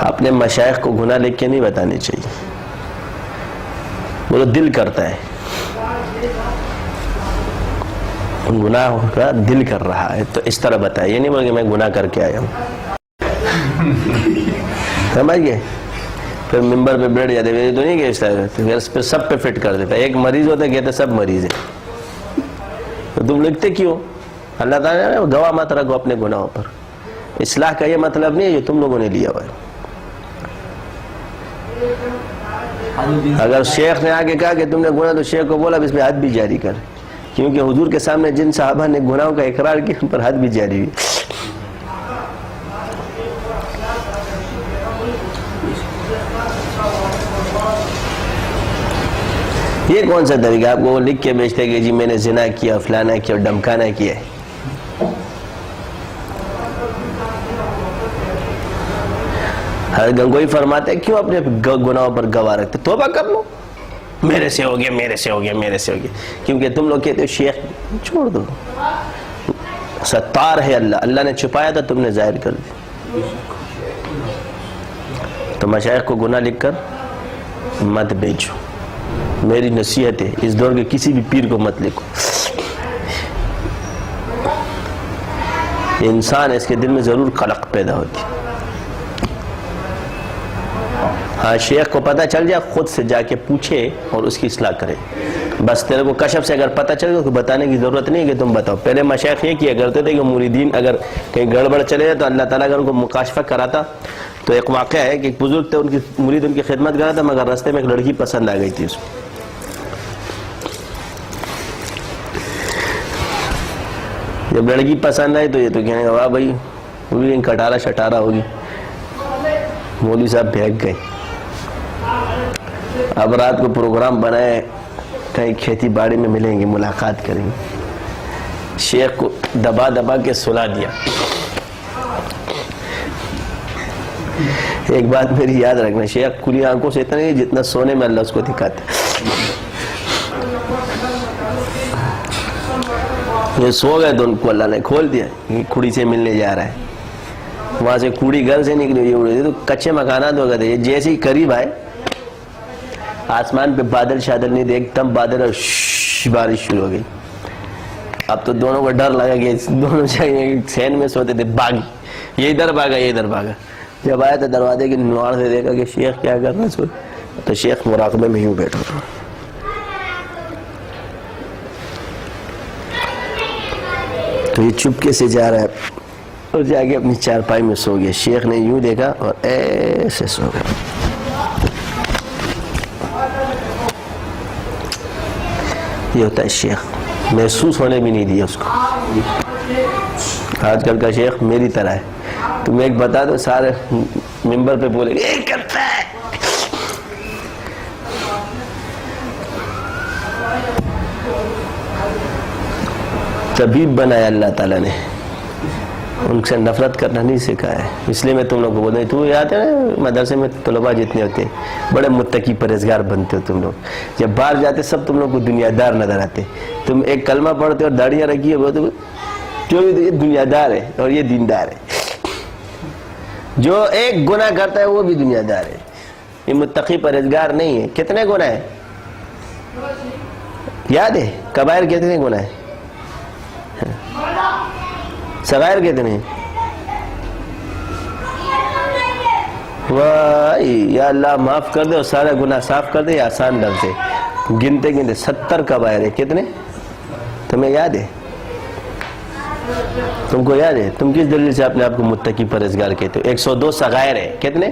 اپنے مشائخ کو گناہ لکھ کے نہیں بتانے چاہیے، وہ تو دل کرتا ہے، گناہ کا دل کر رہا ہے تو اس طرح بتائے، یہ نہیں بولے کہ میں گناہ کر کے آیا ہوں، سمجھ گئے؟ پھر ممبر پہ بیٹھ جاتے ہیں، تو نہیں کہ اس طرح پھر سب پہ فٹ کر دیتا ہے، ایک مریض ہوتا ہے کہتے سب مریض ہیں، تو تم لکھتے کیوں؟ اللہ تعالیٰ نے گواہ مت رکھو اپنے گناہوں پر، اصلاح کا یہ مطلب نہیں ہے جو تم لوگوں نے لیا ہوا ہے۔ اگر شیخ نے آگے کہا کہ تم نے گناہ، تو شیخ کو بولا اس پہ حد بھی جاری کر، کیونکہ حضور کے سامنے جن صحابہ نے گناہوں کا اقرار کیا ان پر حد بھی جاری ہوئی۔ یہ کون سا طریقہ؟ آپ کو وہ لکھ کے بیچتے کہ جی میں نے زنا کیا، فلانا کیا، ڈمکانا کیا ہے۔ حضرت گنگوئی فرماتے ہیں کیوں اپنے گناہوں پر گواہ رکھتے؟ توبہ کر لو، میرے سے ہو گیا، میرے سے ہو گیا، میرے سے ہو گیا، کیونکہ تم لوگ کہتے ہو شیخ چھوڑ دو، ستار ہے اللہ، اللہ نے چھپایا تھا تم نے ظاہر کر دی۔ تو مشائخ کو گناہ لکھ کر مت بیچو، میری نصیحت ہے، اس دور کے کسی بھی پیر کو مت لکھو، انسان اس کے دل میں ضرور قلق پیدا ہوتی ہے۔ ہاں شیخ کو پتہ چل جائے خود سے جا کے پوچھے اور اس کی اصلاح کرے، بس تیرے کو کشف سے اگر پتہ چل گیا تو بتانے کی ضرورت نہیں ہے کہ تم بتاؤ۔ پہلے مشائخ یہ کیا کرتے تھے کہ مریدین اگر کہیں گڑبڑ چلے جائے تو اللہ تعالیٰ اگر ان کو مکاشفہ کراتا، تو ایک واقعہ ہے کہ ایک بزرگ تھے، ان کی مرید ان کی خدمت کر رہا تھا، مگر راستے میں ایک لڑکی پسند آ گئی تھی اس کو، جب لڑکی پسند آئی تو یہ تو کہنے واہ بھائی پوری کٹارا شٹارا ہوگی، مولوی صاحب بھیگ گئے۔ اب رات کو پروگرام بنائے کہیں کھیتی باڑی میں ملیں گے، ملاقات کریں گے، شیخ کو دبا دبا کے سلا دیا۔ ایک بات میری یاد رکھنا، شیخ کھلی آنکھوں سے اتنا نہیں جتنا سونے میں اللہ اس کو دکھاتا ہے۔ یہ سو گئے تو ان کو اللہ نے کھول دیا، یہ کھڑی سے ملنے جا رہا ہے، وہاں سے کھڑی گھر سے نکلی یہ اڑی، تو کچے مکانات ہو گئے تھے، یہ جیسے ہی قریب آئے آسمان پہ بادل شادل نہیں تھے، ایک دم بادل اور بارش شروع ہو گئی۔ اب تو دونوں کو ڈر لگا کہ دونوں سین میں سوتے تھے، بھاگی، یہ ادھر بھاگا یہ ادھر بھاگا، جب آیا تو دروازے کی نوار سے دیکھا کہ شیخ کیا کر رہا ہے، تو شیخ مراقبے میں یوں بیٹھا تھا۔ تو یہ چپکے سے جا رہا ہے اور جا کے اپنی چارپائی میں سو گیا، شیخ نے یوں دیکھا اور ایسے سو گیا۔ یہ ہوتا ہے شیخ، محسوس ہونے بھی نہیں دیا اس کو۔ آج کل کا شیخ میری طرح ہے، تم ایک بتا دو سارے ممبر پہ بولے یہ کرتا ہے۔ طبیب بنایا اللہ تعالیٰ نے، ان سے نفرت کرنا نہیں سکھایا ہے، اس لیے میں تم لوگ کو بولتا ہوں، تو یاد ہے نا مدرسے میں طلباء جتنے ہوتے ہیں بڑے متقی پرہیزگار بنتے ہو تم لوگ، جب باہر جاتے سب تم لوگ کو دنیا دار نظر آتے، تم ایک کلمہ پڑھتے اور داڑیاں رکھی ہے بہت، جو یہ دنیا دار ہے اور یہ دیندار ہے، جو ایک گناہ کرتا ہے وہ بھی دنیا دار ہے، یہ متقی پرہیزگار نہیں ہے۔ کتنے گناہ ہیں یاد ہے؟ کبائر کتنے گناہ ہیں؟ صغائر کتنے ہیں؟ یا اللہ معاف کر دے اور سارا گناہ صاف کر دے، آسان لفظ ہے، گنتے گنتے 70 کبائر ہے۔ کتنے تمہیں یاد ہے؟ تم کو یاد ہے؟ تم کس دلیل سے اپنے آپ کو متقی پرہیزگار کہتے ہو؟ 102 صغائر ہے، کتنے؟